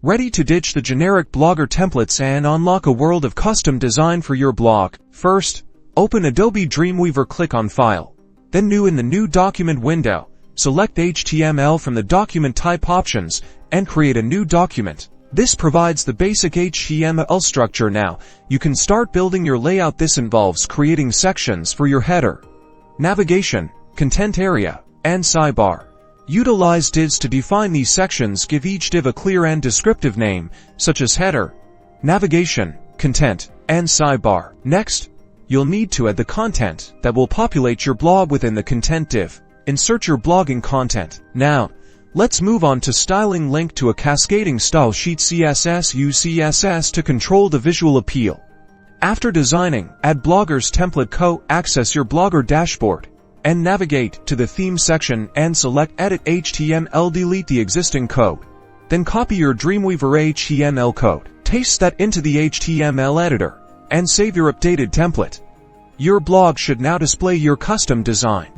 Ready to ditch the generic Blogger templates and unlock a world of custom design for your blog? First, open Adobe Dreamweaver, click on File. Then New in the New Document window, select HTML from the document type options and create a new document. This provides the basic HTML structure. Now, you can start building your layout. This involves creating sections for your header, navigation, content area, and sidebar. Utilize divs to define these sections. Give each div a clear and descriptive name, such as header, navigation, content, and sidebar. Next, you'll need to add the content that will populate your blog within the content div. Insert your blogging content. Now, let's move on to styling. Link to a cascading style sheet. CSS. Use CSS to control the visual appeal. After designing, add Blogger's template code. Access your Blogger dashboard and navigate to the theme section and select Edit HTML. Delete the existing code. Then copy your Dreamweaver HTML code. Paste that into the HTML editor and save your updated template. Your blog should now display your custom design.